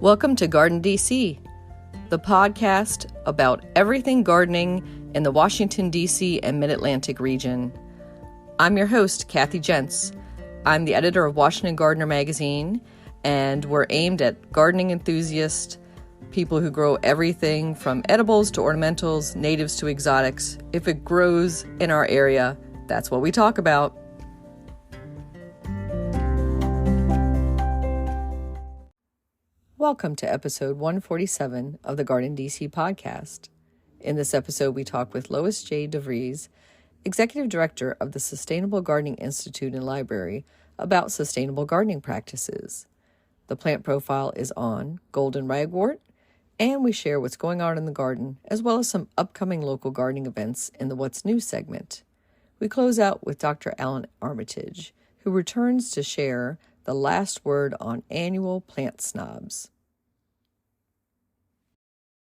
Welcome to GardenDC, the podcast about everything gardening in the Washington, D.C. and Mid-Atlantic region. I'm your host, Kathy Jentz. I'm the editor of Washington Gardener magazine, and we're aimed at gardening enthusiasts, people who grow everything from edibles to ornamentals, natives to exotics. If it grows in our area, that's what we talk about. Welcome to episode 147 of the GardenDC podcast. In this episode, we talk with Lois J. Vries, Executive Director of the Sustainable Gardening Institute and Library, about sustainable gardening practices. The plant profile is on Golden Ragwort, and we share what's going on in the garden, as well as some upcoming local gardening events in the What's New segment. We close out with Dr. Allan Armitage, who returns to share the last word on Annual Plant Snobs.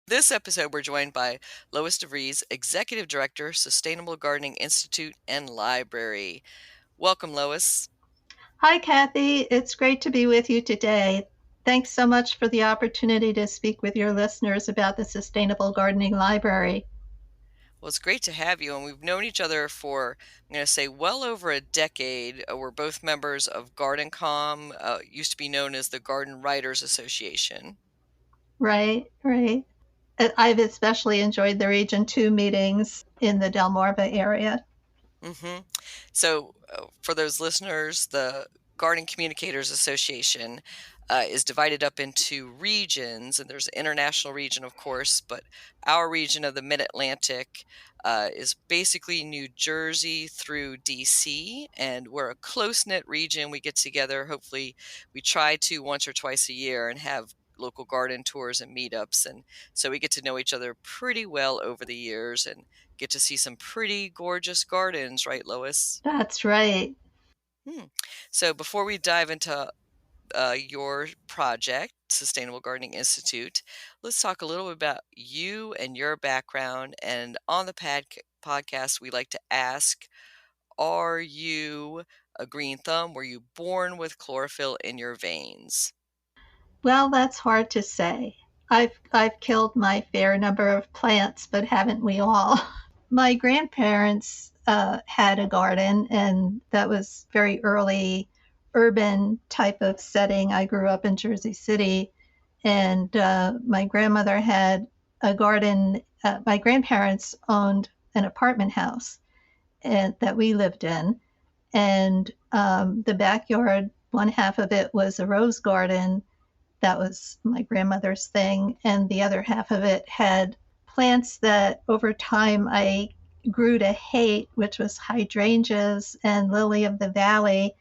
This episode, we're joined by Lois Vries, Executive Director, Sustainable Gardening Institute and Library. Welcome, Lois. Hi, Kathy. It's great to be with you today. Thanks so much for the opportunity to speak with your listeners about the Sustainable Gardening Library. Well, it's great to have you, and we've known each other for, I'm going to say, well over a decade. We're both members of GardenCom, used to be known as the Garden Writers Association. Right. I've especially enjoyed the Region 2 meetings in the Delmarva area. So for those listeners, the Garden Communicators Association is divided up into regions, and there's an international region, of course, but our region of the Mid-Atlantic is basically New Jersey through DC, and we're a close-knit region. We get together, hopefully we try to once or twice a year and have local garden tours and meetups, and so we get to know each other pretty well over the years and get to see some pretty gorgeous gardens, right, Lois? That's right. So before we dive into your project, Sustainable Gardening Institute, let's talk a little bit about you and your background. And on the podcast, we like to ask, are you a green thumb? Were you born with chlorophyll in your veins? Well, that's hard to say. I've killed my fair number of plants, but haven't we all? My grandparents had a garden, and that was very early urban type of setting. I grew up in Jersey City, and my grandmother had a garden. My grandparents owned an apartment house that we lived in, and the backyard, one half of it was a rose garden. That was my grandmother's thing, and the other half of it had plants that over time I grew to hate, which was hydrangeas and lily of the valley.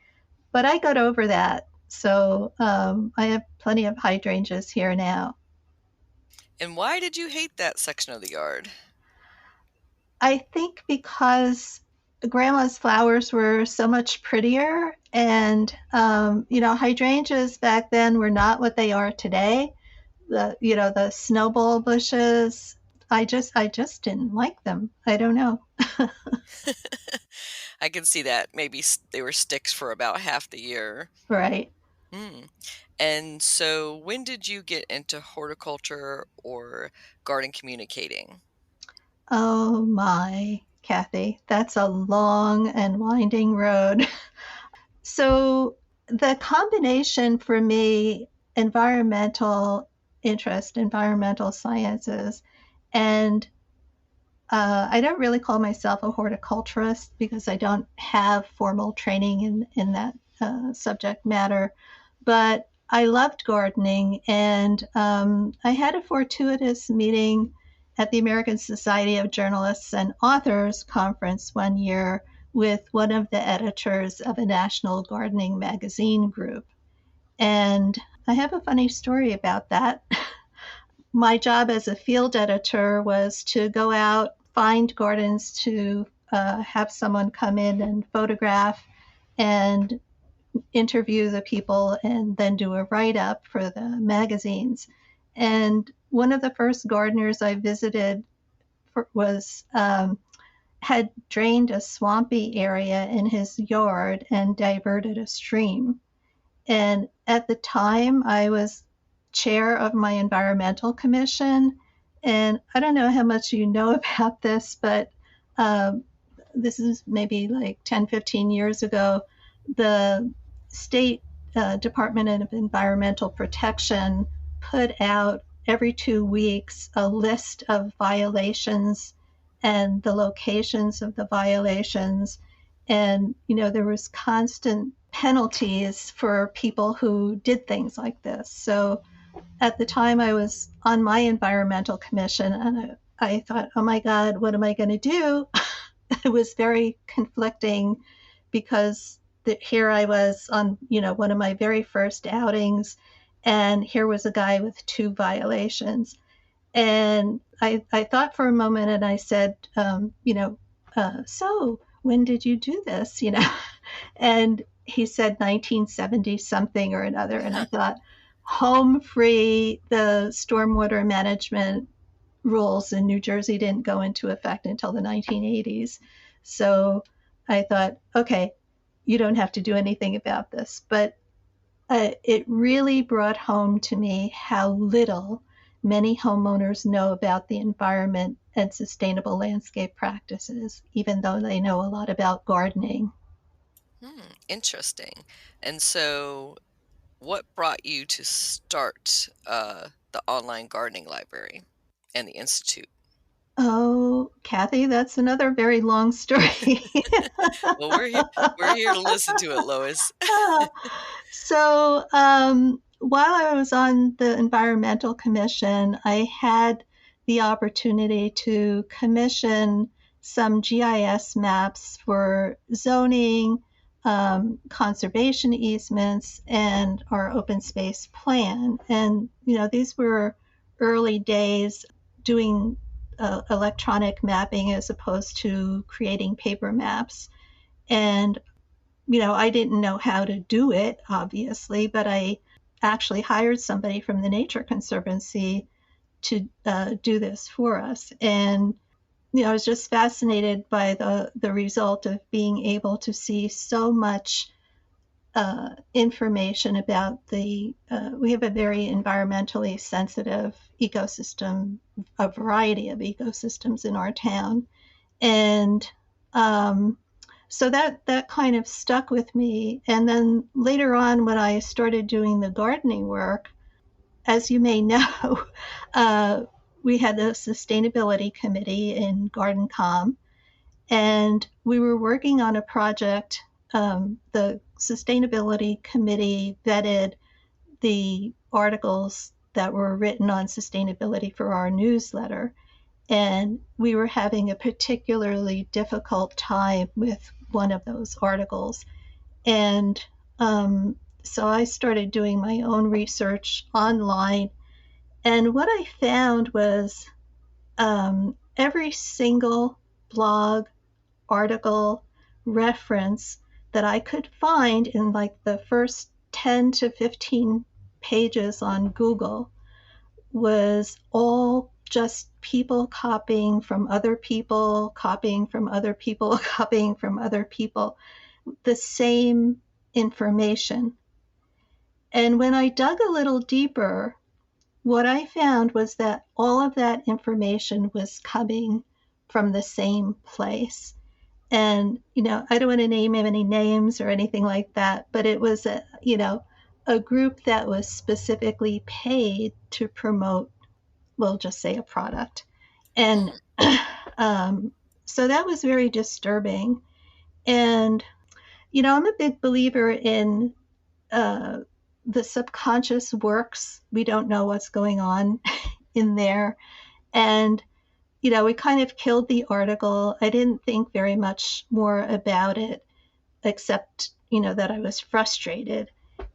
But I got over that, so I have plenty of hydrangeas here now. And why did you hate that section of the yard? I think because grandma's flowers were so much prettier, and hydrangeas back then were not what they are today. The snowball bushes, I just didn't like them. I don't know. I can see that. Maybe they were sticks for about half the year. Right. And so when did you get into horticulture or garden communicating? Oh my, Kathy, that's a long and winding road. So the combination for me, environmental interest, environmental sciences, and I don't really call myself a horticulturist because I don't have formal training in that subject matter, but I loved gardening, and I had a fortuitous meeting at the American Society of Journalists and Authors conference one year with one of the editors of a national gardening magazine group. And I have a funny story about that. My job as a field editor was to go out, find gardens to have someone come in and photograph and interview the people and then do a write-up for the magazines. And one of the first gardeners I visited had drained a swampy area in his yard and diverted a stream. And at the time, I was chair of my environmental commission. And I don't know how much you know about this, but um, this is maybe like 10, 15 years ago. The state Department of Environmental Protection put out every 2 weeks a list of violations and the locations of the violations. And, there was constant penalties for people who did things like this. So at the time I was on my environmental commission, and I thought, oh my God, what am I going to do? It was very conflicting because here I was on, one of my very first outings, and here was a guy with two violations. And I thought for a moment and I said, so when did you do this? And he said 1970 something or another. And I thought, home free, the stormwater management rules in New Jersey didn't go into effect until the 1980s. So I thought, okay, you don't have to do anything about this. But it really brought home to me how little many homeowners know about the environment and sustainable landscape practices, even though they know a lot about gardening. Interesting. And so, what brought you to start the online gardening library and the institute? Oh, Kathy, that's another very long story. Well, we're here to listen to it, Lois. So, while I was on the Environmental Commission, I had the opportunity to commission some GIS maps for zoning, conservation easements, and our open space plan. And, these were early days doing electronic mapping as opposed to creating paper maps. And I didn't know how to do it, obviously, but I actually hired somebody from the Nature Conservancy to do this for us. And, I was just fascinated by the result of being able to see so much information about we have a very environmentally sensitive ecosystem, a variety of ecosystems in our town. And so that kind of stuck with me. And then later on, when I started doing the gardening work, as you may know, uh, we had the sustainability committee in GardenCom, and we were working on a project. The sustainability committee vetted the articles that were written on sustainability for our newsletter, and we were having a particularly difficult time with one of those articles. And so I started doing my own research online. And what I found was every single blog, article, reference that I could find in like the first 10 to 15 pages on Google was all just people copying from other people, copying from other people, copying from other people, the same information. And when I dug a little deeper, what I found was that all of that information was coming from the same place. And, I don't want to name any names or anything like that, but it was a group that was specifically paid to promote, we'll just say, a product. And Hmm. so that was very disturbing. And, I'm a big believer in uh, the subconscious works. We don't know what's going on in there. And, we kind of killed the article. I didn't think very much more about it, except, that I was frustrated.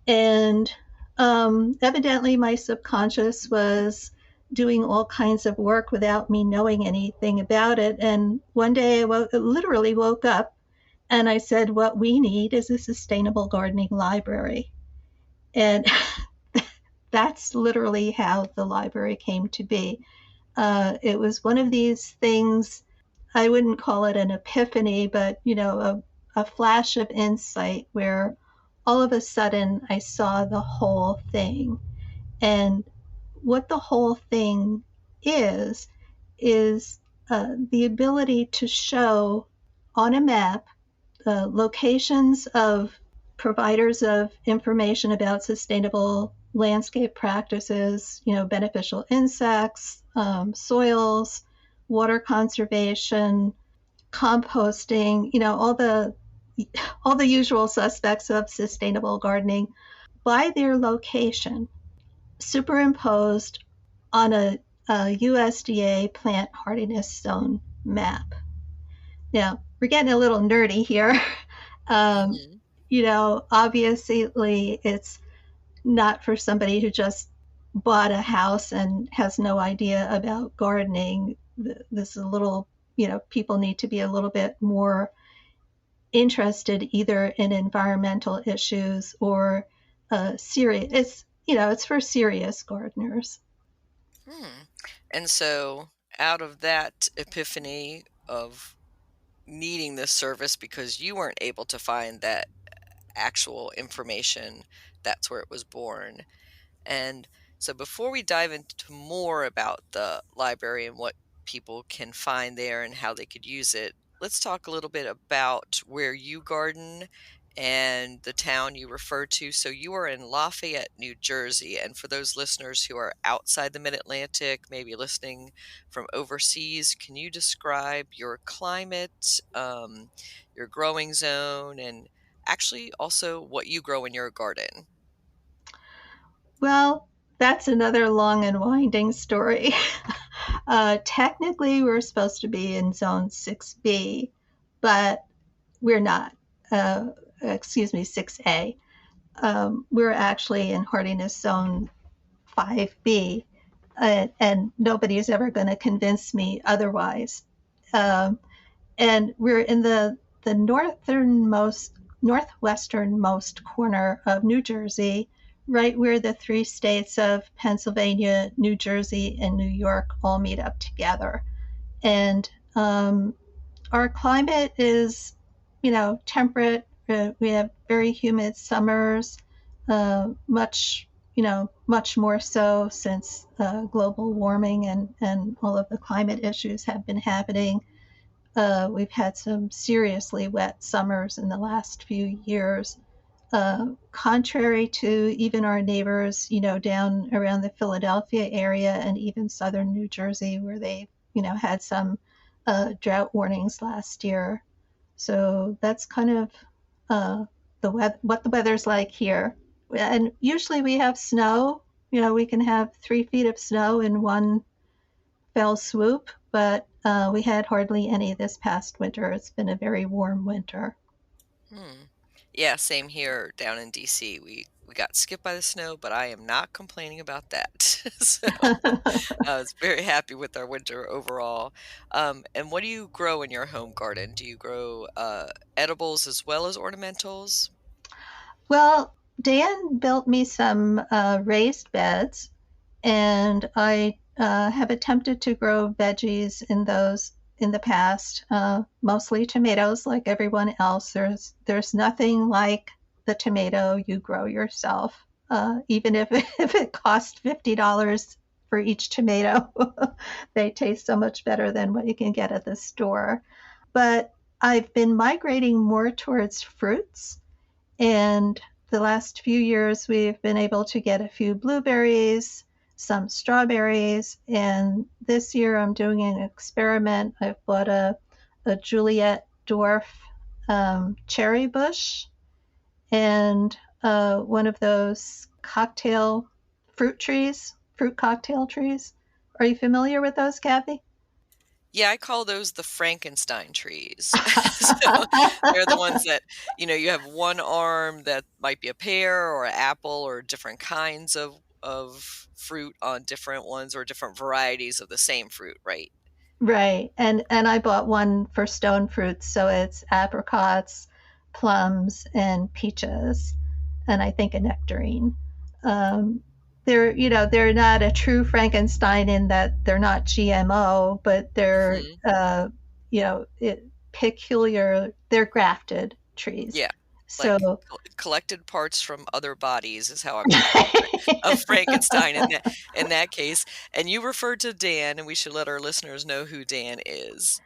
And evidently, my subconscious was doing all kinds of work without me knowing anything about it. And one day I literally woke up and I said, what we need is a sustainable gardening library. And that's literally how the library came to be. It was one of these things, I wouldn't call it an epiphany, but, a flash of insight where all of a sudden I saw the whole thing. And what the whole thing is the ability to show on a map locations of providers of information about sustainable landscape practices, beneficial insects, soils, water conservation, composting, all the usual suspects of sustainable gardening by their location, superimposed on a USDA plant hardiness zone map. Now, we're getting a little nerdy here. um, Hmm. Obviously, it's not for somebody who just bought a house and has no idea about gardening. This is a little, people need to be a little bit more interested either in environmental issues or serious. It's for serious gardeners. Hmm. And so, out of that epiphany of needing this service because you weren't able to find that actual information, that's where it was born. And so, before we dive into more about the library and what people can find there and how they could use it, let's talk a little bit about where you garden and the town you refer to. So, you are in Lafayette, New Jersey. And for those listeners who are outside the mid Atlantic, maybe listening from overseas, can you describe your climate, your growing zone, and actually also what you grow in your garden? Well, that's another long and winding story. Technically, we're supposed to be in zone 6B, but we're not. Excuse me, 6A. We're actually in hardiness zone 5B, and nobody's ever going to convince me otherwise. Um, and we're in the northwesternmost corner of New Jersey, right where the three states of Pennsylvania, New Jersey, and New York all meet up together. And our climate is, temperate. We have very humid summers, much more so since global warming and all of the climate issues have been happening. We've had some seriously wet summers in the last few years, contrary to even our neighbors, down around the Philadelphia area and even southern New Jersey, where they, had some drought warnings last year. So that's kind of what the weather's like here. And usually we have snow. We can have 3 feet of snow in one fell swoop, but we had hardly any this past winter. It's been a very warm winter. Hmm. Yeah, same here down in DC. We got skipped by the snow, but I am not complaining about that. So I was very happy with our winter overall. And what do you grow in your home garden? Do you grow edibles as well as ornamentals? Well, Dan built me some raised beds, and I have attempted to grow veggies in those in the past, mostly tomatoes, like everyone else. There's nothing like the tomato you grow yourself, even if if it costs $50 for each tomato. They taste so much better than what you can get at the store. But I've been migrating more towards fruits, and the last few years, we've been able to get a few blueberries, some strawberries, and this year I'm doing an experiment. I've bought a Juliet dwarf cherry bush and one of those fruit cocktail trees. Are you familiar with those, Kathy? Yeah, I call those the Frankenstein trees. So they're the ones that, you have one arm that might be a pear or an apple or different kinds of fruit on different ones or different varieties of the same fruit, right? Right. And I bought one for stone fruits, so it's apricots, plums, and peaches, and I think a nectarine. They're not a true Frankenstein in that they're not GMO, but they're Mhm. peculiar. They're grafted trees, Yeah. Like, So collected parts from other bodies is how I'm picturing a Frankenstein in that case, and you referred to Dan, and we should let our listeners know who Dan is.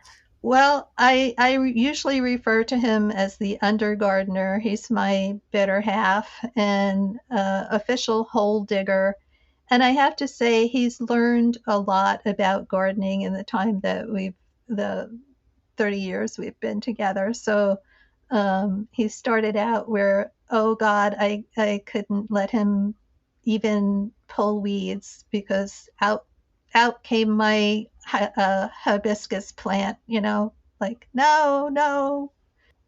well, usually refer to him as the under gardener. He's my better half and official hole digger. And I have to say, he's learned a lot about gardening in the time that the 30 years we've been together. So he started out where, oh God, I couldn't let him even pull weeds because out came my hibiscus plant, like, no, no.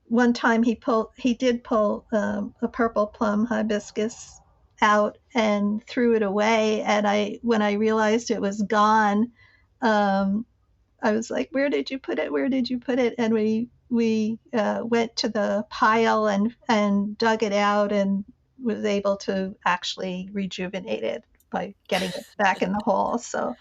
One time he did pull a purple plum hibiscus out and threw it away. And when I realized it was gone, um, I was like, "Where did you put it? Where did you put it?" And we went to the pile and dug it out and was able to actually rejuvenate it by getting it back in the hole. So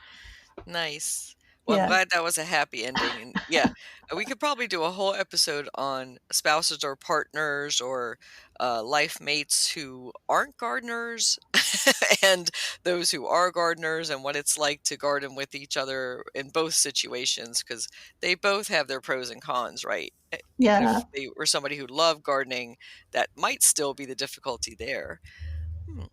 Nice. Well, I'm yeah, glad that was a happy ending, and yeah, we could probably do a whole episode on spouses or partners or, life mates who aren't gardeners, and those who are gardeners, and what it's like to garden with each other in both situations, because they both have their pros and cons, right? Even if yeah. they were somebody who loved gardening, that might still be the difficulty there. Hmm.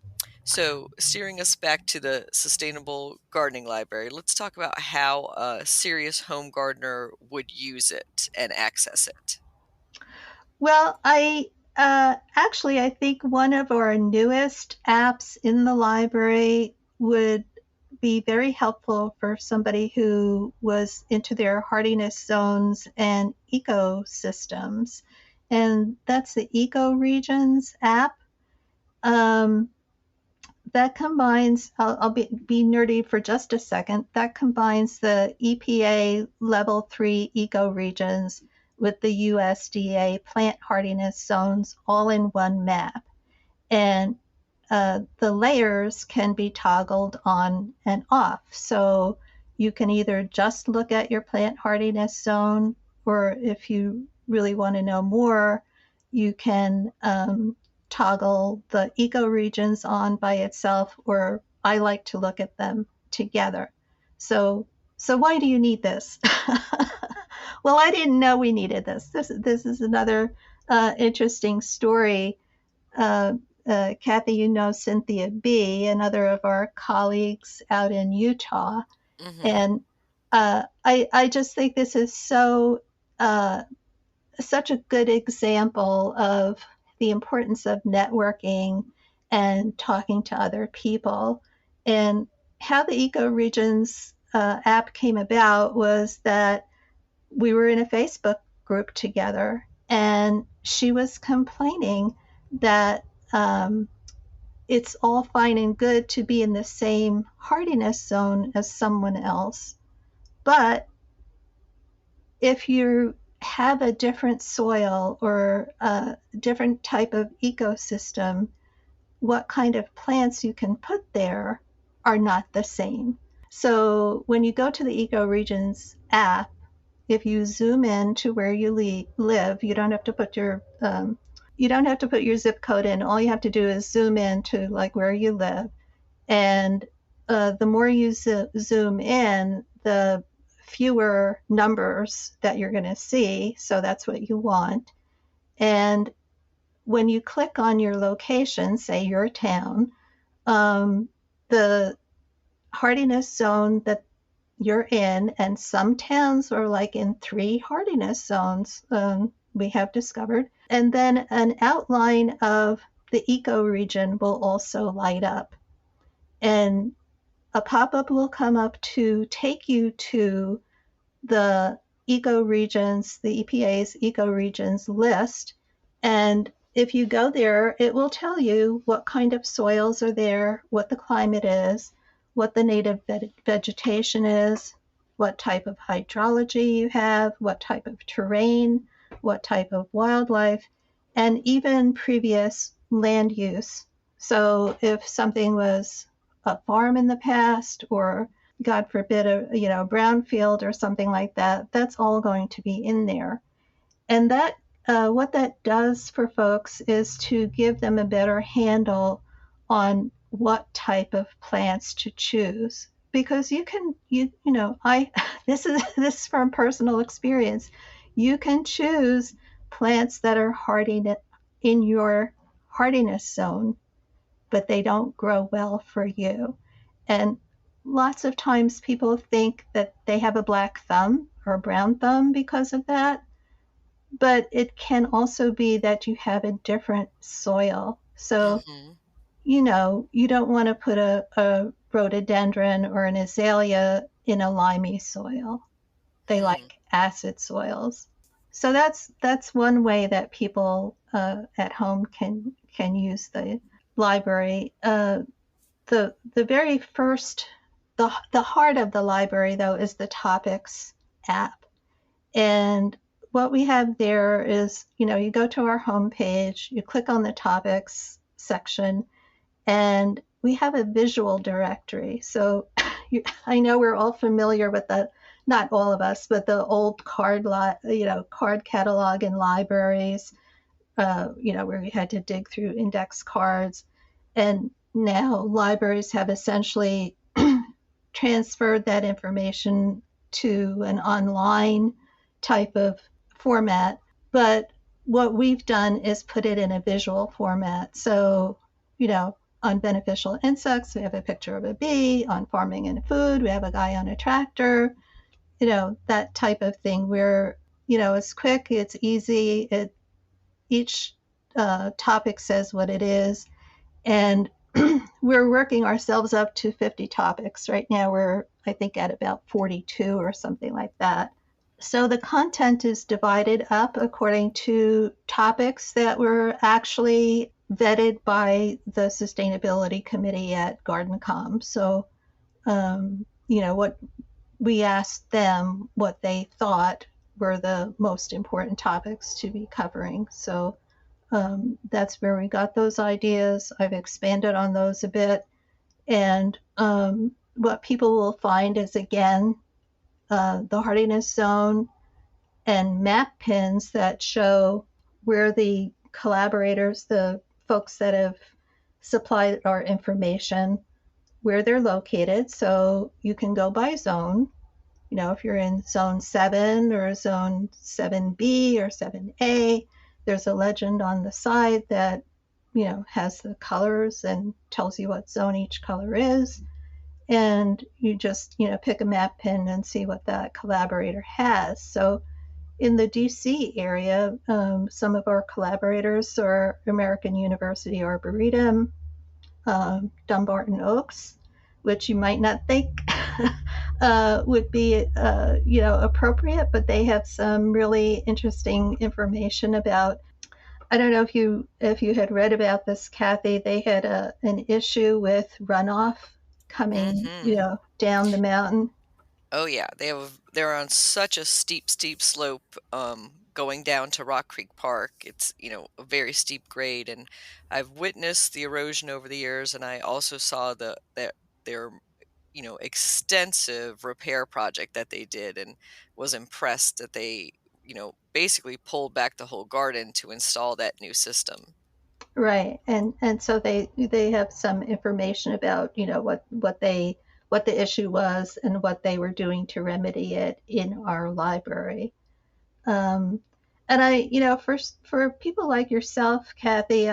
So, steering us back to the sustainable gardening library, let's talk about how a serious home gardener would use it and access it. Well, I think one of our newest apps in the library would be very helpful for somebody who was into their hardiness zones and ecosystems. And that's the Eco Regions app. Um, that combines, I'll be nerdy for just a second, that combines the EPA Level 3 ecoregions with the USDA plant hardiness zones all in one map. And the layers can be toggled on and off. So you can either just look at your plant hardiness zone, or if you really want to know more, you can toggle the ecoregions on by itself, or I like to look at them together. So, so why do you need this? Well, I didn't know we needed this. This is another interesting story. uh, Kathy, you know Cynthia B., another of our colleagues out in Utah. Mhm. And I just think this is uh, such a good example of the importance of networking and talking to other people. And how the EcoRegions app came about was that we were in a Facebook group together, and she was complaining that it's all fine and good to be in the same hardiness zone as someone else. But if you have a different soil or a different type of ecosystem, what kind of plants you can put there are not the same. So when you go to the EcoRegions app, if you zoom in to where you live, you don't have to put your zip code in. All you have to do is zoom in to like where you live, and the more you zoom in, the fewer numbers that you're going to see. So that's what you want. And when you click on your location, say your town, the hardiness zone that you're in, and some towns are like in 3 hardiness zones, we have discovered. And then an outline of the ecoregion will also light up. And a pop-up will come up to take you to the ecoregions, the EPA's ecoregions list. And if you go there, it will tell you what kind of soils are there, what the climate is, what the native vegetation is, what type of hydrology you have, what type of terrain, what type of wildlife, and even previous land use. So if something was a farm in the past, or God forbid, a brownfield or something like that, that's all going to be in there. And that what that does for folks is to give them a better handle on what type of plants to choose. Because you know, I this is from personal experience. You can choose plants that are hardy in your hardiness zone, but they don't grow well for you. And lots of times people think that they have a black thumb or a brown thumb because of that, but it can also be that you have a different soil. So, Mhm. you know, you don't want to put a rhododendron or an azalea in a limey soil. They Hmm. like acid soils. So that's one way that people at home can use the library. The very first the heart of the library though is the topics app. And what we have there is, you know, you go to our homepage, you click on the topics section, and we have a visual directory. So I know we're all familiar with the, not all of us, but the old card catalog in libraries, you know, where you had to dig through index cards. And now libraries have essentially transferred that information to an online type of format. But what we've done is put it in a visual format. So, you know, on beneficial insects, we have a picture of a bee. On farming and food, we have a guy on a tractor. You know, that type of thing where, you know, it's quick, it's easy, each topic says what it is. And we're working ourselves up to 50 topics. Right now, we're, I think, at about 42 or something like that. So the content is divided up according to topics that were actually vetted by the sustainability committee at GardenCom. So, you know, what we asked them what they thought were the most important topics to be covering. So that's where we got those ideas. I've expanded on those a bit. And what people will find is, again, the hardiness zone and map pins that show where the collaborators, the folks that have supplied our information, where they're located. So you can go by zone. You know, if you're in zone 7 or zone 7B or 7A, there's a legend on the side that, you know, has the colors and tells you what zone each color is. And you just, you know, pick a map pin and see what that collaborator has. So in the DC area, some of our collaborators are American University Arboretum, Dumbarton Oaks, which you might not think would be, you know, appropriate, but they have some really interesting information about. I don't know if you had read about this, Kathy. They had an issue with runoff coming, you Mhm. know, down the mountain. Oh, yeah, they're on such a steep slope, going down to Rock Creek Park. It's, you know, a very steep grade, and I've witnessed the erosion over the years, and I also saw their, you know, extensive repair project that they did and was impressed that they, you know, basically pulled back the whole garden to install that new system. Right, and so they have some information about, you know, what the issue was and what they were doing to remedy it in our library. Um, and I, you know, for people like yourself, Kathy,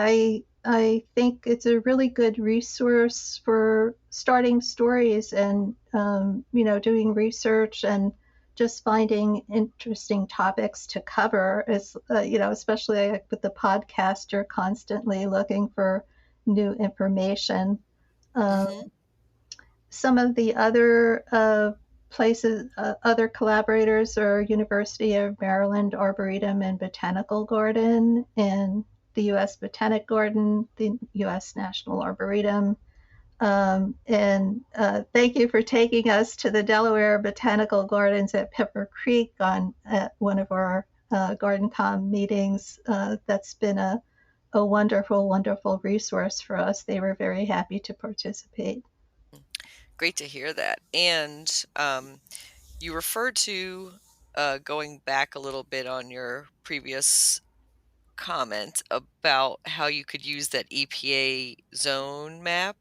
I think it's a really good resource for starting stories and, you know, doing research and just finding interesting topics to cover. Is you know, especially like with the podcast, you're constantly looking for new information. Um, Mhm. some of the other places, other collaborators are University of Maryland Arboretum and Botanical Garden, and the U.S. Botanic Garden, the U.S. National Arboretum. And thank you for taking us to the Delaware Botanical Gardens at Pepper Creek on one of our GardenCom meetings. That's been a wonderful, wonderful resource for us. They were very happy to participate. Great to hear that. And you referred to going back a little bit on your previous comment about how you could use that EPA zone map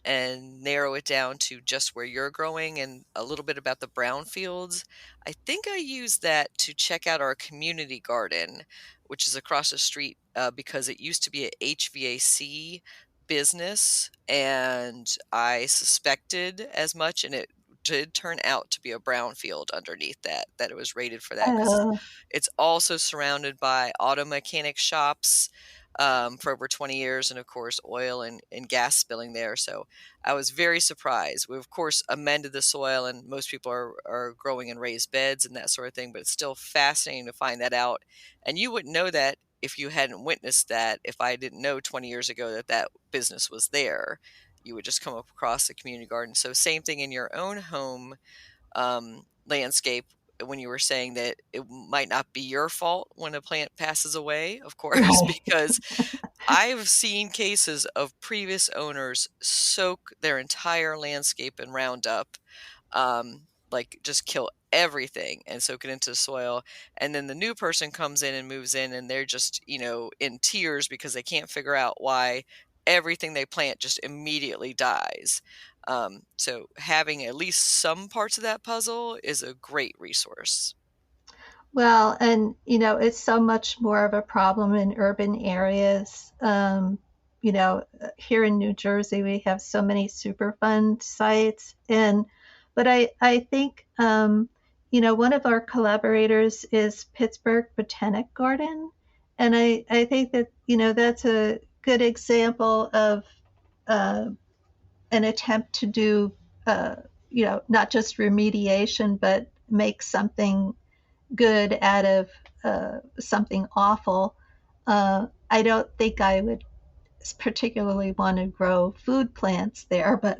and narrow it down to just where you're growing and a little bit about the brownfields. I think I used that to check out our community garden, which is across the street because it used to be a HVAC business, and I suspected as much, and it did turn out to be a brownfield underneath that it was rated for that because Oh, it's also surrounded by auto mechanic shops for over 20 years, and of course, oil and gas spilling there. So I was very surprised. We, of course, amended the soil, and most people are growing in raised beds and that sort of thing, but it's still fascinating to find that out. And you wouldn't know that if you hadn't witnessed that. If I didn't know 20 years ago that that business was there, you would just come up across the community garden. So, same thing in your own home landscape when you were saying that it might not be your fault when a plant passes away, of course, right. because I've seen cases of previous owners soak their entire landscape in Roundup, like just kill everything and soak it into the soil. And then the new person comes in and moves in, and they're just, in tears because they can't figure out why everything they plant just immediately dies. So having at least some parts of that puzzle is a great resource. Well, and it's so much more of a problem in urban areas. Here in New Jersey, we have so many Superfund sites, but I think one of our collaborators is Pittsburgh Botanic Garden, and I think that that's a good example of uh, an attempt to do not just remediation, but make something good out of something awful. I don't think I would particularly want to grow food plants there, but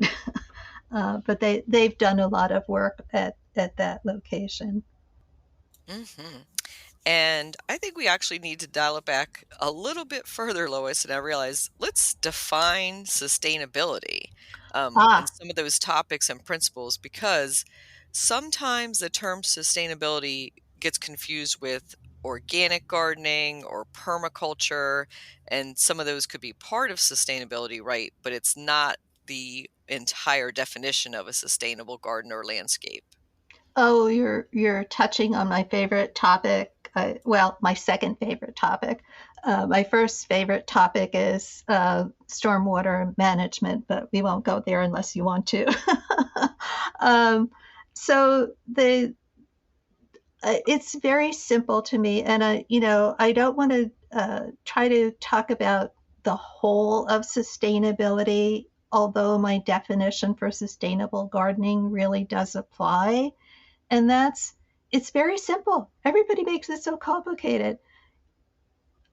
but they've done a lot of work at that location. hmm And I think we actually need to dial it back a little bit further, Lois. And I realize let's define sustainability and Ah, some of those topics and principles, because sometimes the term sustainability gets confused with organic gardening or permaculture. And some of those could be part of sustainability, right? But it's not the entire definition of a sustainable garden or landscape. oh, you're touching on my favorite topic. Well, my second favorite topic. My first favorite topic is stormwater management, but we won't go there unless you want to. um, so it's very simple to me, and I don't want to try to talk about the whole of sustainability, although my definition for sustainable gardening really does apply. And it's very simple. Everybody makes it so complicated.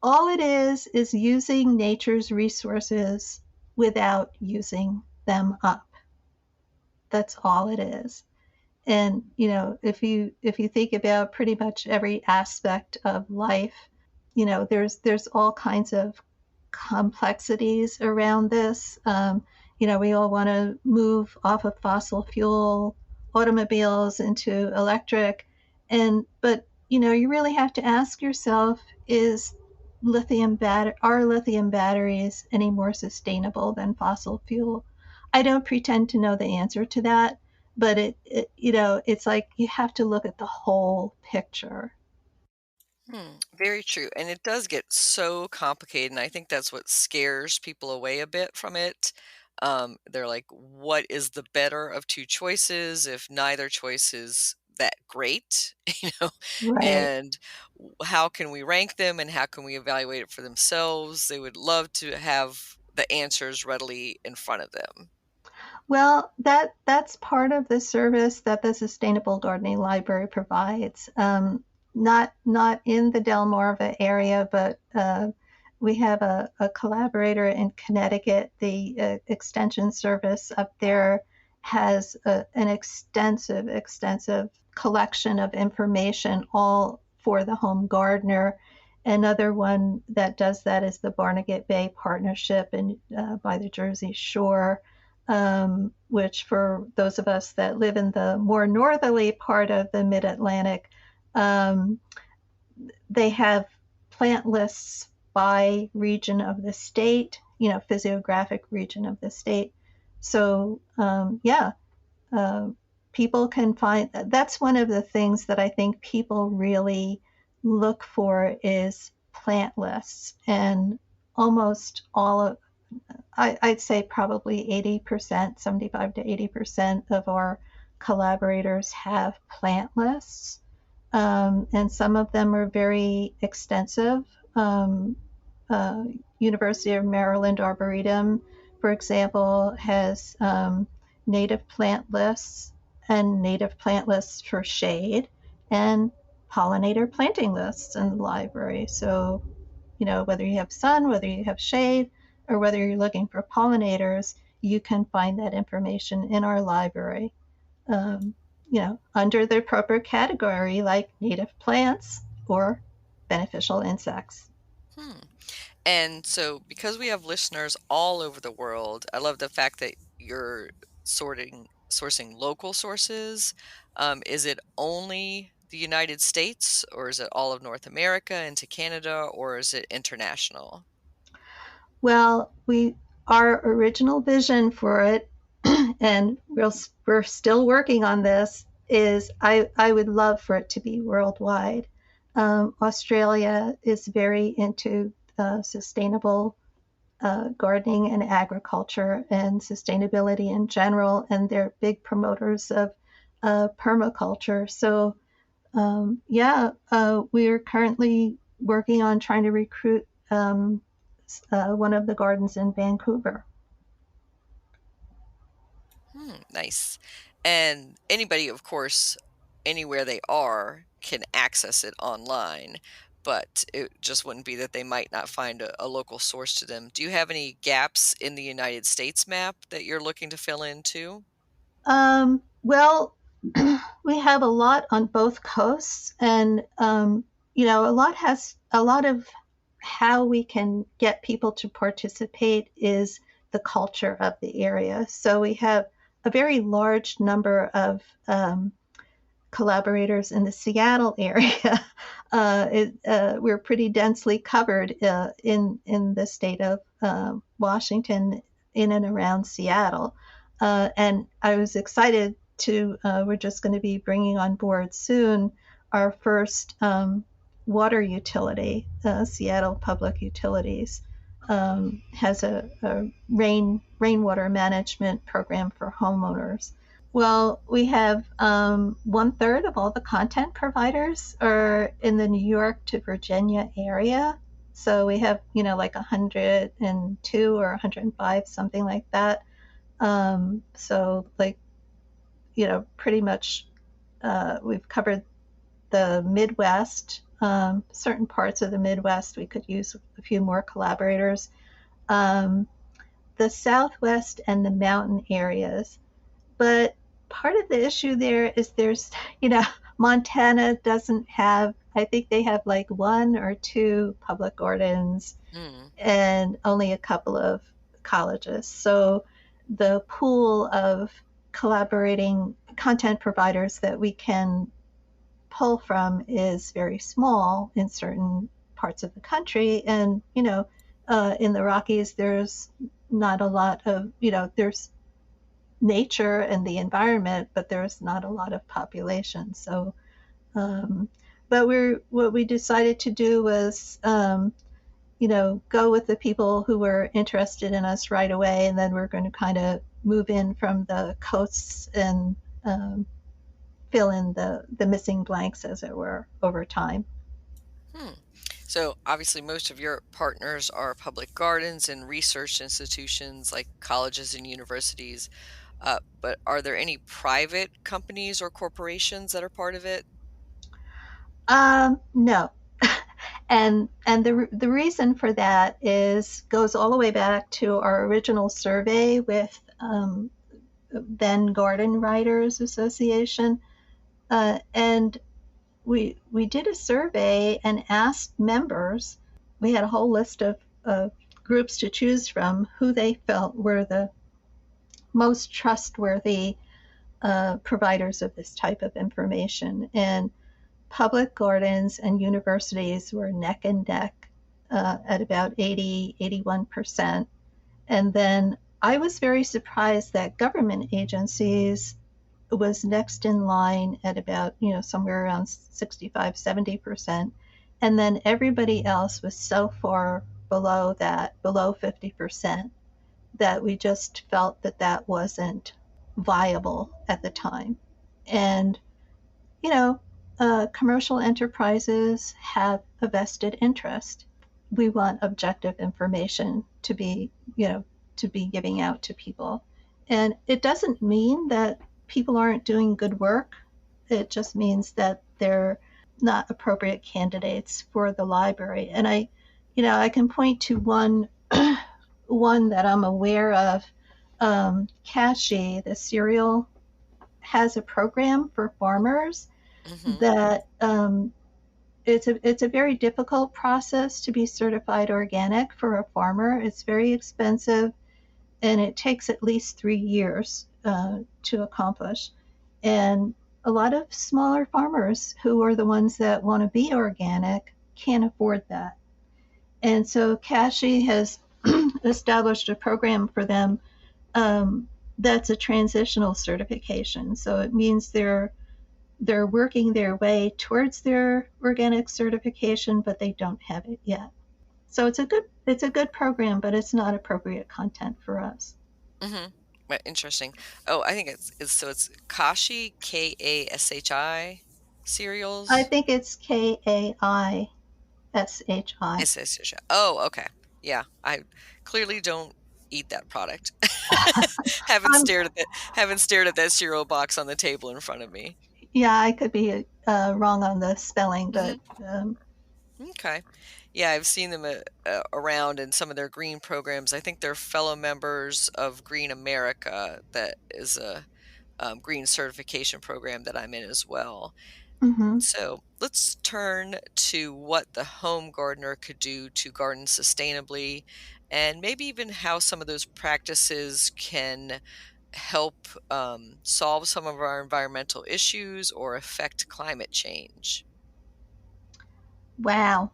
All it is using nature's resources without using them up. That's all it is. And if you think about pretty much every aspect of life, there's all kinds of complexities around this. We all want to move off of fossil fuel automobiles into electric, but you really have to ask yourself: is are lithium batteries any more sustainable than fossil fuel? I don't pretend to know the answer to that, but it's like you have to look at the whole picture. Very true. And it does get so complicated. And I think that's what scares people away a bit from it. They're like, what is the better of two choices if neither choice is that great? You know, Right. and how can we rank them and how can we evaluate it for themselves? They would love to have the answers readily in front of them. Well, that's part of the service that the Sustainable Gardening Library provides. Not in the Delmarva area, but we have a collaborator in Connecticut. The Extension Service up there has an extensive collection of information, all for the home gardener. Another one that does that is the Barnegat Bay Partnership by the Jersey Shore, which for those of us that live in the more northerly part of the mid Atlantic, um, they have plant lists by region of the state, physiographic region of the state. So, yeah, uh, people can find that's one of the things that I think people really look for is plant lists. And almost all of, I'd say probably 80%, 75 to 80% of our collaborators have plant lists. And some of them are very extensive. Um, uh, University of Maryland Arboretum, for example, has native plant lists and native plant lists for shade and pollinator planting lists in the library. So, whether you have sun, whether you have shade, or whether you're looking for pollinators, you can find that information in our library, um, under the appropriate category like native plants or beneficial insects. Hmm. And so, because we have listeners all over the world, I love the fact that you're sourcing local sources. Is it only the United States, or is it all of North America into Canada, or is it international? Well, our original vision for it, and we're still working on this, is I would love for it to be worldwide. Australia is very into sustainable gardening and agriculture and sustainability in general, and they're big promoters of permaculture. So, yeah, we're currently working on trying to recruit one of the gardens in Vancouver. Nice. And anybody, of course, anywhere they are, can access it online, but it just wouldn't be that they might not find a local source to them. Do you have any gaps in the United States map that you're looking to fill in too? Well, we have a lot on both coasts, and a lot of how we can get people to participate is the culture of the area. So we have a very large number of collaborators in the Seattle area. We're pretty densely covered in the state of Washington, in and around Seattle. And I was excited to. We're just going to be bringing on board soon our first water utility. Seattle Public Utilities has a rainwater management program for homeowners. Well, we have one third of all the content providers are in the New York to Virginia area. So we have, like 102 or 105, something like that. So, like, pretty much we've covered the Midwest, certain parts of the Midwest. We could use a few more collaborators. Um, the Southwest and the mountain areas. But part of the issue there is you know, Montana doesn't have, I think they have like one or two public gardens Mm. and only a couple of colleges. So the pool of collaborating content providers that we can pull from is very small in certain parts of the country. And, in the Rockies, there's not a lot of, there's nature and the environment, but there's not a lot of population. So, um, but what we decided to do was, go with the people who were interested in us right away, and then we're going to kind of move in from the coasts and fill in the missing blanks, as it were, over time. Hmm. So obviously, most of your partners are public gardens and research institutions like colleges and universities. But are there any private companies or corporations that are part of it? No, and the reason for that is goes all the way back to our original survey with then Garden Writers Association, and we did a survey and asked members. We had a whole list of groups to choose from who they felt were the most trustworthy providers of this type of information, and public gardens and universities were neck and neck. at about 80, 81%. And then I was very surprised that government agencies was next in line at about, somewhere around 65, 70%. And then everybody else was so far below that, below 50%, that we just felt that that wasn't viable at the time. And, you know, commercial enterprises have a vested interest. We want objective information to be, to be giving out to people. And it doesn't mean that people aren't doing good work. It just means that they're not appropriate candidates for the library. And I can point to one one that I'm aware of. Kashi, the cereal, has a program for farmers Hmm. that it's a very difficult process to be certified organic for a farmer. It's very expensive, and it takes at least 3 years to accomplish. And a lot of smaller farmers who are the ones that want to be organic can't afford that. And so Kashi has established a program for them, that's a transitional certification. So it means they're working their way towards their organic certification, but they don't have it yet. So it's a good program, but it's not appropriate content for us. Hmm. Right, interesting. Oh, I think it's Kashi, Kashi I cereals. think it's Kaishi. Oh, okay. Yeah, I clearly don't eat that product. Haven't I'm stared at that cereal box on the table in front of me. Yeah, I could be wrong on the spelling, but Hmm. Okay. Yeah, I've seen them around in some of their green programs. I think they're fellow members of Green America, that is a green certification program that I'm in as well. mhm. So let's turn to what the home gardener could do to garden sustainably, and maybe even how some of those practices can help solve some of our environmental issues or affect climate change. Wow,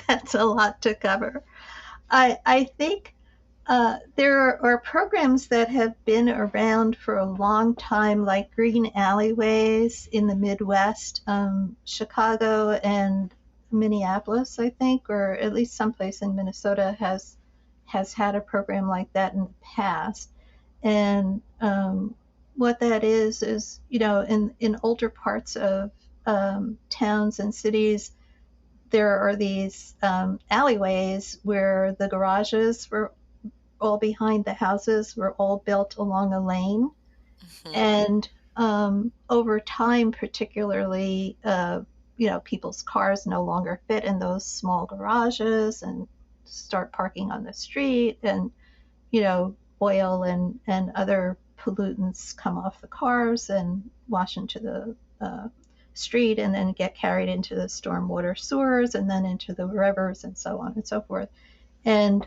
that's a lot to cover. I think there are programs that have been around for a long time, like green alleyways in the Midwest, Chicago and Minneapolis, I think, or at least someplace in Minnesota has had a program like that in the past. And what that is, in older parts of towns and cities, there are these alleyways where the garages were all behind the houses were all built along a lane. Hmm. And over time, particularly, people's cars no longer fit in those small garages and start parking on the street. And, oil and other pollutants come off the cars and wash into the street and then get carried into the stormwater sewers and then into the rivers and so on and so forth. And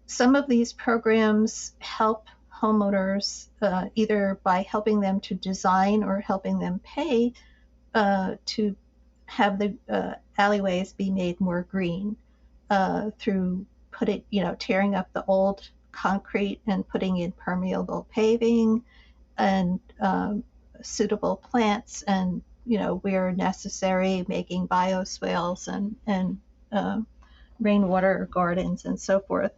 some of these programs help homeowners either by helping them to design or helping them pay to have the alleyways be made more green through tearing up the old concrete and putting in permeable paving and suitable plants and where necessary making bioswales and uh, rainwater gardens and so forth.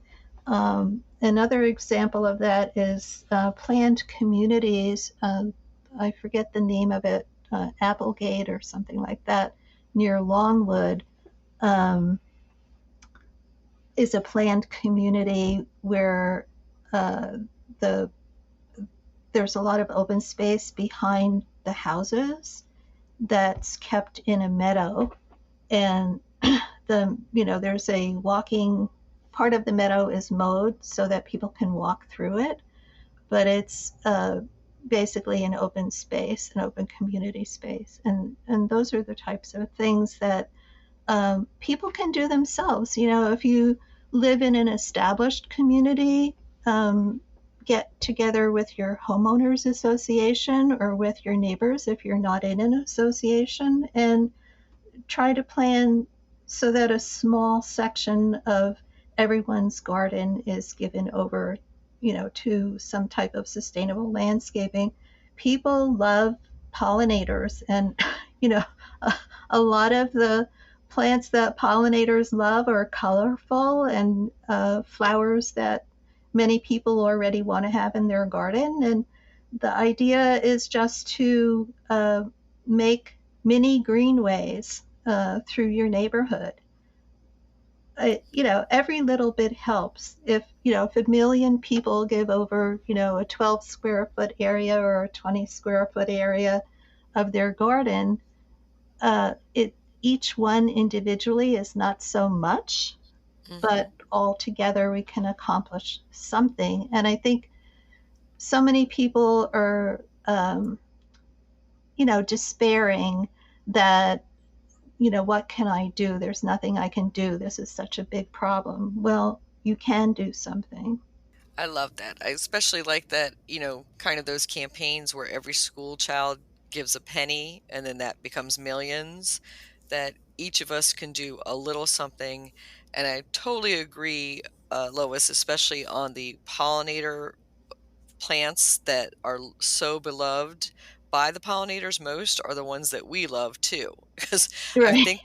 Another example of that is planned communities. I forget the name of it, Applegate or something like that, near Longwood, um, is a planned community where uh, the there's a lot of open space behind the houses that's kept in a meadow, and there's a walking part of the meadow is mowed so that people can walk through it, but it's basically an open space, an open community space, and those are the types of things that people can do themselves. If you live in an established community, get together with your homeowners association or with your neighbors if you're not in an association, and try to plan so that a small section of everyone's garden is given over, to some type of sustainable landscaping. People love pollinators, and you know, a, a lot of the plants that pollinators love are colorful and flowers that many people already want to have in their garden. And the idea is just to make mini greenways through your neighborhood. Every little bit helps. If a million people give over, a 12 square foot area or a 20 square foot area of their garden, it each one individually is not so much, but Hmm. all together we can accomplish something. And I think so many people are, despairing that, what can I do? There's nothing I can do. This is such a big problem. Well, you can do something. I love that. I especially like that, kind of those campaigns where every school child gives a penny and then that becomes millions, that each of us can do a little something. And I totally agree, Lois, especially on the pollinator plants that are so beloved by the pollinators most are the ones that we love too. Because I Right. think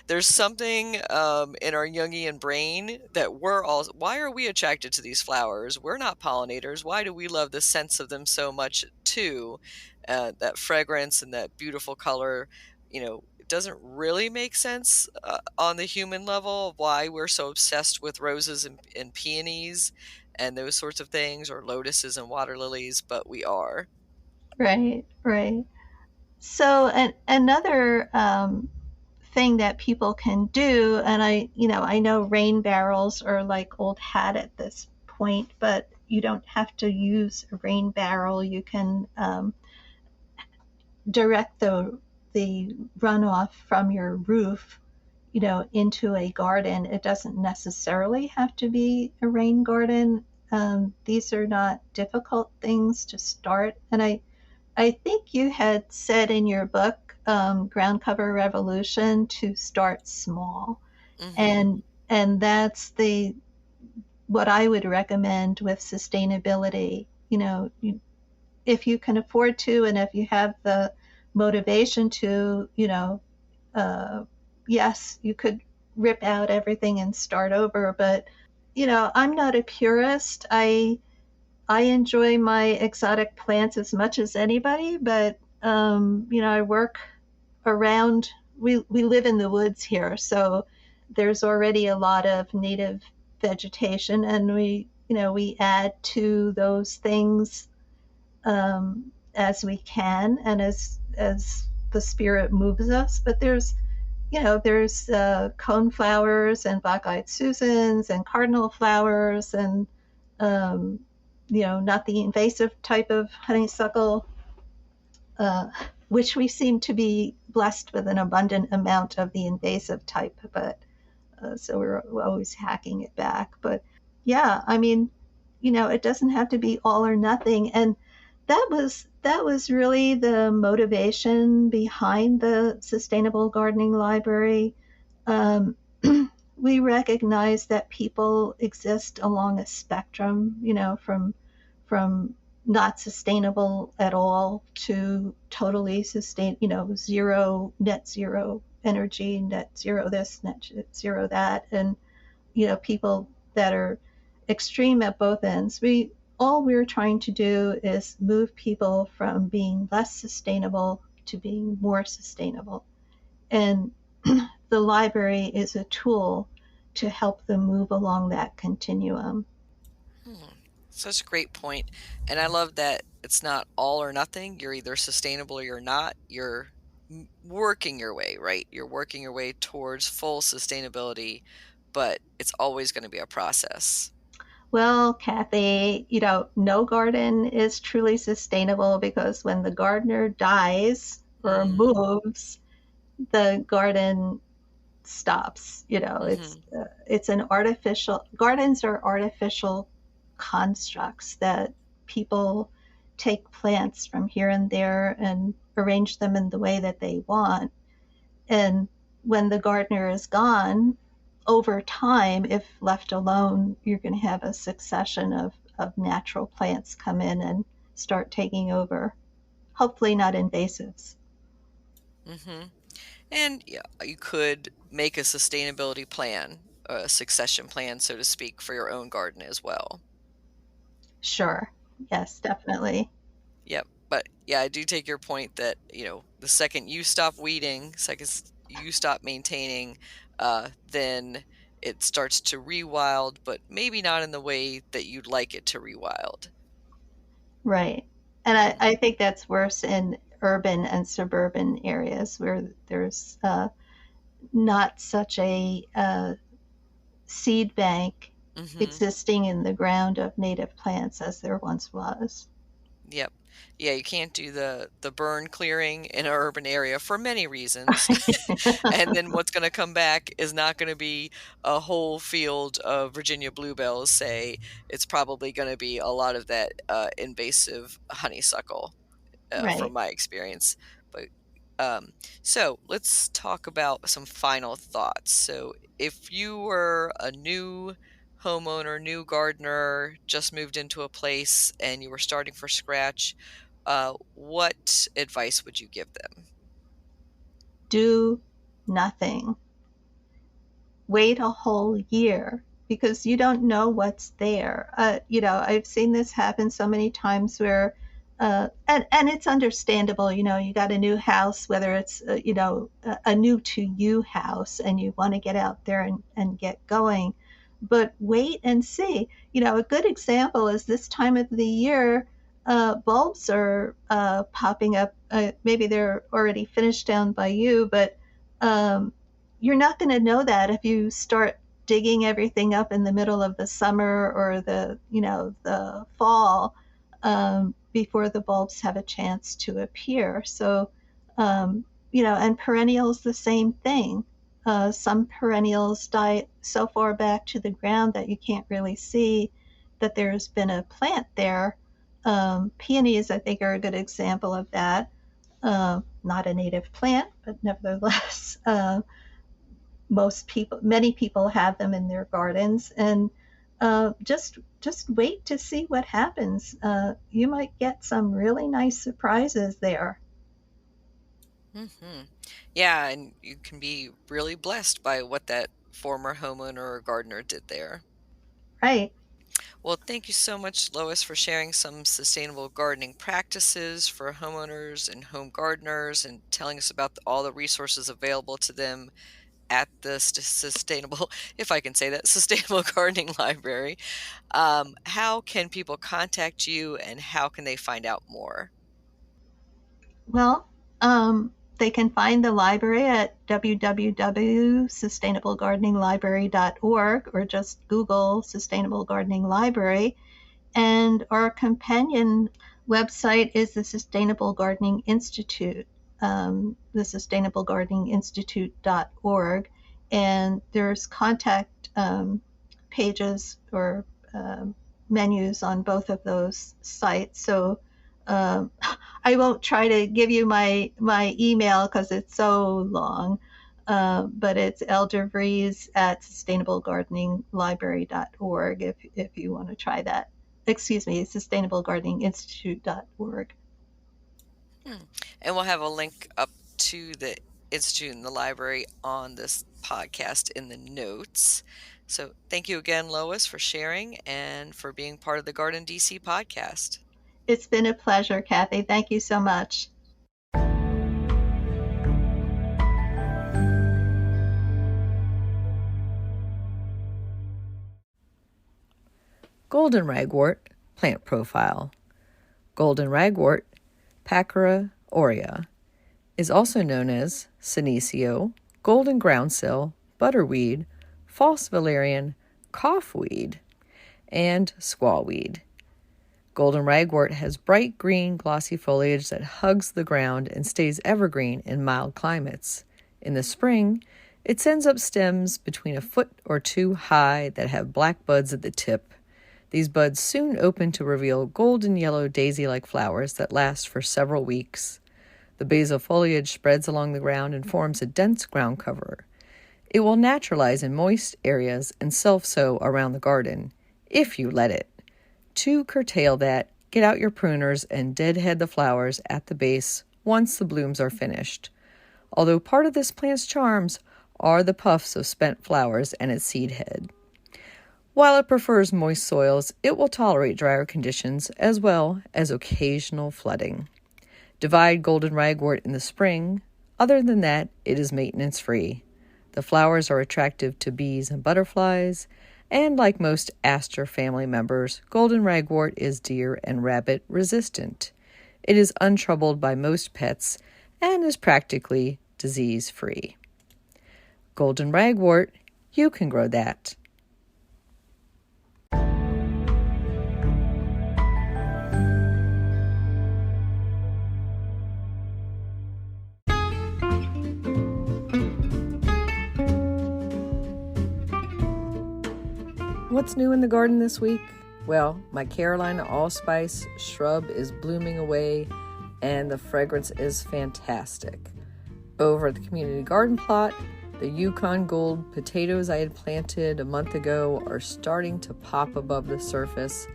there's something in our Jungian brain that we're all, why are we attracted to these flowers? We're not pollinators. Why do we love the sense of them so much too? That fragrance and that beautiful color, it doesn't really make sense on the human level of why we're so obsessed with roses and peonies and those sorts of things, or lotuses and water lilies, but we are. Right. Right. So, another thing that people can do, and I know rain barrels are like old hat at this point, but you don't have to use a rain barrel. You can direct the runoff from your roof, into a garden. It doesn't necessarily have to be a rain garden. These are not difficult things to start. And I think you had said in your book, Ground Cover Revolution, to start small. Hmm. And that's the what I would recommend with sustainability. If you can afford to, and if you have the motivation to, uh, yes, you could rip out everything and start over. But I'm not a purist. I enjoy my exotic plants as much as anybody, but I work around. We live in the woods here, so there's already a lot of native vegetation, and we add to those things as we can, and as the spirit moves us. But there's coneflowers and black-eyed Susans and cardinal flowers and um, not the invasive type of honeysuckle, uh, which we seem to be blessed with an abundant amount of the invasive type, but so we're always hacking it back. But yeah, I mean, it doesn't have to be all or nothing. And that was really the motivation behind the Sustainable Gardening Library. Um, we recognize that people exist along a spectrum, from not sustainable at all to totally zero, net zero energy, net zero this, net zero that, and people that are extreme at both ends. We're trying to do is move people from being less sustainable to being more sustainable. And the library is a tool to help them move along that continuum. Hmm. Such a great point. And I love that it's not all or nothing. You're either sustainable or you're not. You're working your way, right? You're working your way towards full sustainability, but it's always going to be a process. Well, Kathy, no garden is truly sustainable because when the gardener dies or Mm. moves, the garden stops. Hmm. It's an artificial. Gardens are artificial constructs that people take plants from here and there and arrange them in the way that they want. And when the gardener is gone, over time, if left alone, you're going to have a succession of natural plants come in and start taking over. Hopefully not invasives. Hmm. And yeah, you could make a sustainability plan, a succession plan, so to speak, for your own garden as well. Sure. Yes, definitely. Yep. But yeah, I do take your point that, the second you stop weeding, you stop maintaining, then it starts to rewild, but maybe not in the way that you'd like it to rewild. Right. And Mhm. I think that's worse in urban and suburban areas where there's not such a seed bank Mhm. existing in the ground of native plants as there once was. Yep. Yeah, you can't do the burn clearing in an urban area for many reasons. And then what's gonna come back is not gonna be a whole field of Virginia bluebells, say. It's probably gonna be a lot of that, invasive honeysuckle, from Right. my experience. But, um, so let's talk about some final thoughts. So if you were a new homeowner, new gardener, just moved into a place and you were starting from scratch, what advice would you give them? Do nothing. Wait a whole year because you don't know what's there. I've seen this happen so many times where, and it's understandable. You got a new house, whether it's a new to you house, and you want to get out there and get going, but wait and see. A good example is this time of the year. Bulbs are popping up. Maybe they're already finished down by you, but um, you're not going to know that if you start digging everything up in the middle of the summer or the fall, before the bulbs have a chance to appear. So, and perennials the same thing. Some perennials die so far back to the ground that you can't really see that there's been a plant there. Peonies, I think, are a good example of that. Not a native plant, but nevertheless, many people have them in their gardens, and just wait to see what happens. You might get some really nice surprises there. Mhm. Yeah, and you can be really blessed by what that former homeowner or gardener did there. Right. Well, thank you so much, Lois, for sharing some sustainable gardening practices for homeowners and home gardeners and telling us about all the resources available to them at the sustainable, if I can say that, sustainable gardening library. How can people contact you and how can they find out more? Well, they can find the library at www.sustainablegardeninglibrary.org or just Google Sustainable Gardening Library. And our companion website is the Sustainable Gardening Institute, the sustainablegardeninginstitute.org. And there's contact pages or menus on both of those sites. So um, I won't try to give you my email because it's so long. But it's eldervries at sustainablegardeninglibrary.org if you want to try that. Excuse me, sustainablegardeninginstitute.org. Hmm. And we'll have a link up to the Institute and the library on this podcast in the notes. So thank you again, Lois, for sharing and for being part of the Garden DC podcast. It's been a pleasure, Kathy. Thank you so much. Golden Ragwort, plant profile. Golden Ragwort, Pachyra aurea, is also known as senecio, golden groundsill, butterweed, false valerian, coughweed, and squawweed. Golden ragwort has bright green, glossy foliage that hugs the ground and stays evergreen in mild climates. In the spring, it sends up stems between a foot or two high that have black buds at the tip. These buds soon open to reveal golden yellow daisy-like flowers that last for several weeks. The basal foliage spreads along the ground and forms a dense ground cover. It will naturalize in moist areas and self-sow around the garden, if you let it. To curtail that, get out your pruners and deadhead the flowers at the base once the blooms are finished. Although part of this plant's charms are the puffs of spent flowers and its seed head. While it prefers moist soils, it will tolerate drier conditions as well as occasional flooding. Divide Golden Ragwort in the spring. Other than that, it is maintenance-free. The flowers are attractive to bees and butterflies, and like most aster family members, Golden Ragwort is deer and rabbit resistant. It is untroubled by most pets and is practically disease-free. Golden Ragwort, you can grow that. What's new in the garden this week? Well, my Carolina allspice shrub is blooming away and the fragrance is fantastic. Over at the community garden plot, the Yukon Gold potatoes I had planted a month ago are starting to pop above the surface,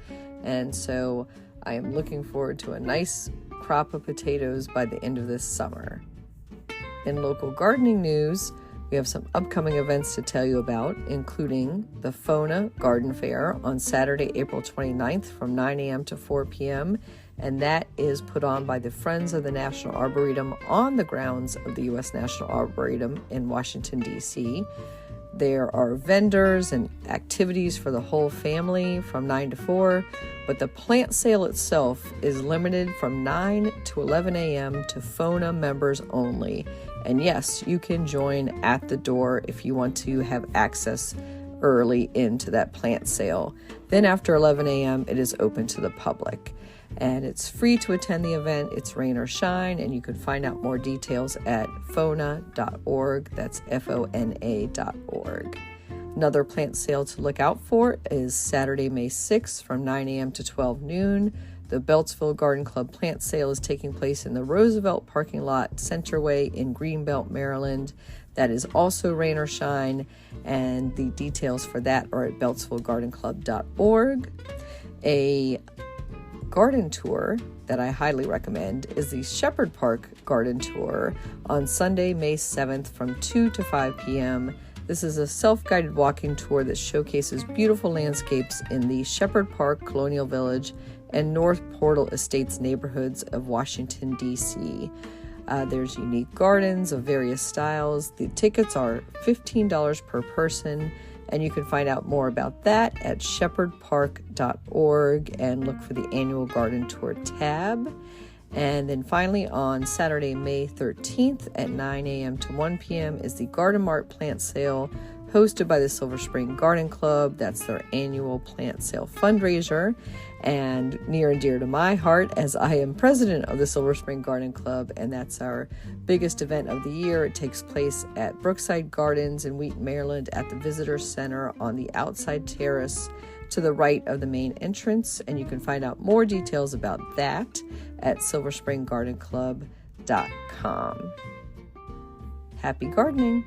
and so I am looking forward to a nice crop of potatoes by the end of this summer. In local gardening news, we have some upcoming events to tell you about, including the FONA Garden Fair on Saturday, April 29th from 9 a.m. to 4 p.m., and that is put on by the Friends of the National Arboretum on the grounds of the U.S. National Arboretum in Washington, D.C. There are vendors and activities for the whole family from 9 to 4, but the plant sale itself is limited from 9 to 11 a.m. to FONA members only. And yes, you can join at the door if you want to have access early into that plant sale. Then after 11 a.m., it is open to the public. And it's free to attend the event. It's rain or shine, and you can find out more details at fona.org. That's FONA.org. Another plant sale to look out for is Saturday, May 6th from 9 a.m. to 12 noon. The Beltsville Garden Club plant sale is taking place in the Roosevelt parking lot, Centerway in Greenbelt, Maryland. That is also rain or shine, and the details for that are at beltsvillegardenclub.org. A garden tour that I highly recommend is the Shepherd Park Garden Tour on Sunday, May 7th from 2 to 5 p.m. This is a self-guided walking tour that showcases beautiful landscapes in the Shepherd Park Colonial Village and North Portal Estates neighborhoods of Washington, D.C. There's unique gardens of various styles. The tickets are $15 per person, and you can find out more about that at shepherdpark.org and look for the Annual Garden Tour tab. And then finally, on Saturday, May 13th at 9 a.m. to 1 p.m. is the Garden Mart Plant Sale hosted by the Silver Spring Garden Club. That's their annual plant sale fundraiser, and near and dear to my heart as I am president of the Silver Spring Garden Club, and that's our biggest event of the year. It takes place at Brookside Gardens in Wheaton, Maryland at the Visitor Center on the outside terrace to the right of the main entrance, and you can find out more details about that at silverspringgardenclub.com. Happy gardening!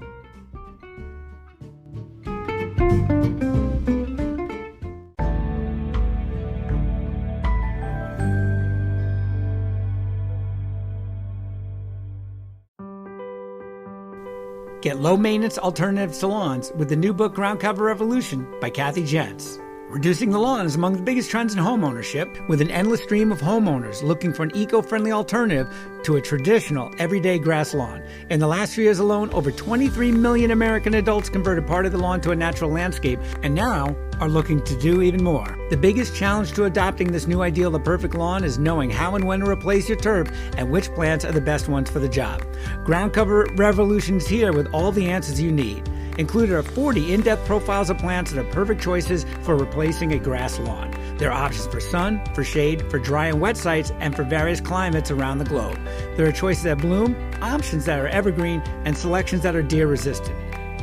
Get low-maintenance alternatives to lawns with the new book Ground Cover Revolution by Kathy Jentz. Reducing the lawn is among the biggest trends in homeownership, with an endless stream of homeowners looking for an eco-friendly alternative to a traditional everyday grass lawn. In the last 3 years alone, over 23 million American adults converted part of the lawn to a natural landscape, and now are looking to do even more. The biggest challenge to adopting this new ideal of the perfect lawn is knowing how and when to replace your turf and which plants are the best ones for the job. Ground Cover Revolution is here with all the answers you need. Included are 40 in-depth profiles of plants that are perfect choices for replacing a grass lawn. There are options for sun, for shade, for dry and wet sites, and for various climates around the globe. There are choices that bloom, options that are evergreen, and selections that are deer resistant.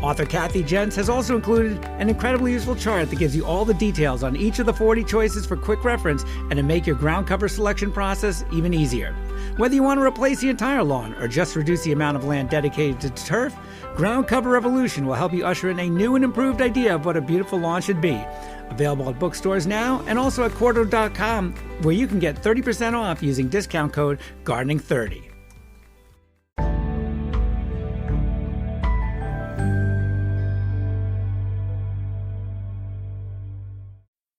Author Kathy Jentz has also included an incredibly useful chart that gives you all the details on each of the 40 choices for quick reference and to make your ground cover selection process even easier. Whether you want to replace the entire lawn or just reduce the amount of land dedicated to turf, Ground Cover Revolution will help you usher in a new and improved idea of what a beautiful lawn should be. Available at bookstores now and also at Quarto.com, where you can get 30% off using discount code GARDENING30.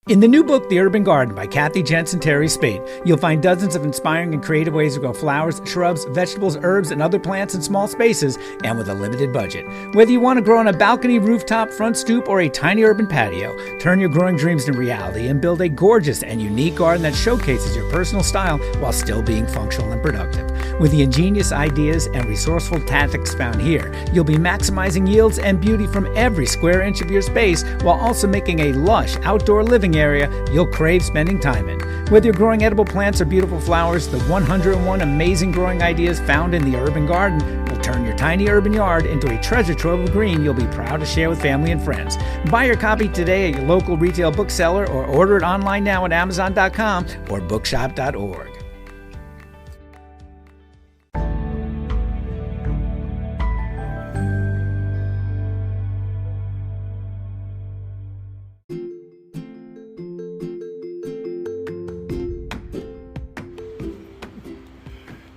In the new book, The Urban Garden by Kathy Jentz and Terry Spade, you'll find dozens of inspiring and creative ways to grow flowers, shrubs, vegetables, herbs, and other plants in small spaces and with a limited budget. Whether you want to grow on a balcony, rooftop, front stoop, or a tiny urban patio, turn your growing dreams into reality and build a gorgeous and unique garden that showcases your personal style while still being functional and productive. With the ingenious ideas and resourceful tactics found here, you'll be maximizing yields and beauty from every square inch of your space while also making a lush outdoor living area you'll crave spending time in. Whether you're growing edible plants or beautiful flowers, the 101 amazing growing ideas found in the urban garden will turn your tiny urban yard into a treasure trove of green you'll be proud to share with family and friends. Buy your copy today at your local retail bookseller or order it online now at Amazon.com or bookshop.org.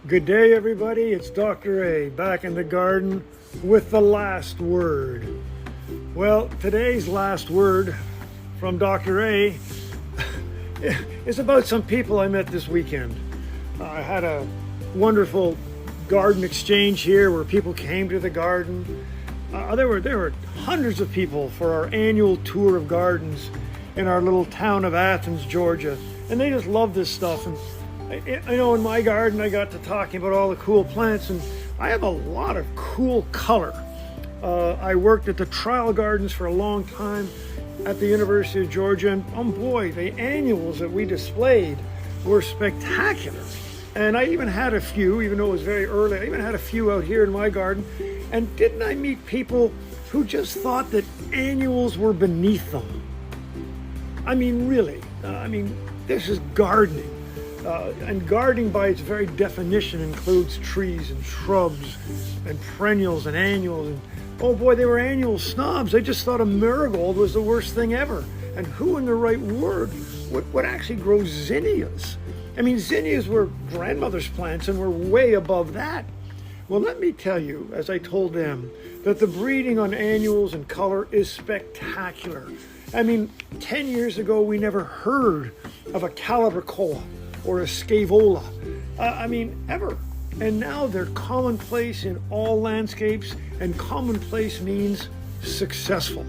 Good day, everybody. It's Dr. A back in the garden with the last word. Well, today's last word from Dr. A is about some people I met this weekend. I had a wonderful garden exchange here where people came to the garden. There were hundreds of people for our annual tour of gardens in our little town of Athens, Georgia, and they just love this stuff. And I know in my garden I got to talking about all the cool plants, and I have a lot of cool color. I worked at the trial gardens for a long time at the University of Georgia, and oh boy, the annuals that we displayed were spectacular. And I even had a few, even though it was very early, I even had a few out here in my garden. And didn't I meet people who just thought that annuals were beneath them? I mean, really, this is gardening. And gardening by its very definition includes trees and shrubs and perennials and annuals. And oh boy, they were annual snobs. They just thought a marigold was the worst thing ever. And who in the right word would actually grow zinnias? I mean, zinnias were grandmother's plants and we're way above that. Well, let me tell you, as I told them, that the breeding on annuals and color is spectacular. I mean, 10 years ago, we never heard of a calibrachoa or a scaevola, ever. And now they're commonplace in all landscapes, and commonplace means successful.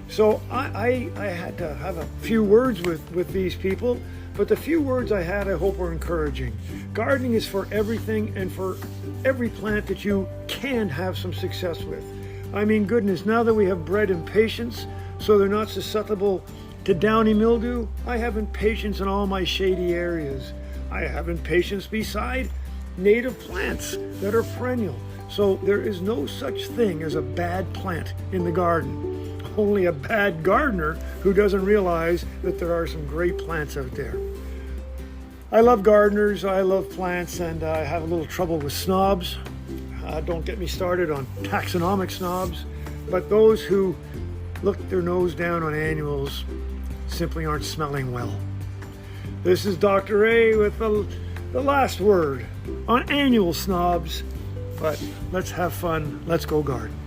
So I had to have a few words with these people, but the few words I had, I hope were encouraging. Gardening is for everything and for every plant that you can have some success with. I mean, goodness, now that we have bred impatience, so they're not susceptible to downy mildew, I have impatience in all my shady areas. I have impatience beside native plants that are perennial. So there is no such thing as a bad plant in the garden. Only a bad gardener who doesn't realize that there are some great plants out there. I love gardeners, I love plants, and I have a little trouble with snobs. Don't get me started on taxonomic snobs, but those who look their nose down on annuals simply aren't smelling well. This is Dr. A with the last word on annual snobs, but let's have fun, let's go garden.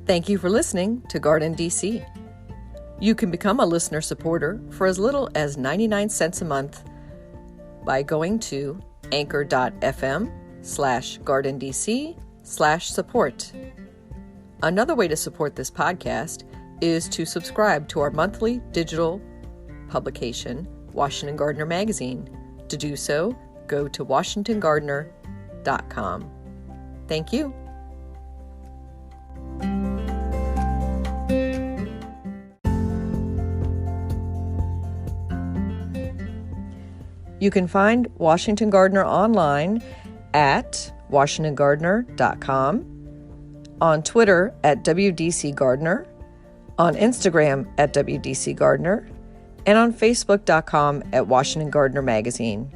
Thank you for listening to GardenDC. You can become a listener supporter for as little as 99 cents a month by going to anchor.fm/GardenDC/support. Another way to support this podcast is to subscribe to our monthly digital publication, Washington Gardener Magazine. To do so, go to WashingtonGardener.com. Thank you. You can find Washington Gardener online at washingtongardener.com, on Twitter at WDC Gardener, on Instagram at WDC Gardener, and on Facebook.com at Washington Gardener Magazine.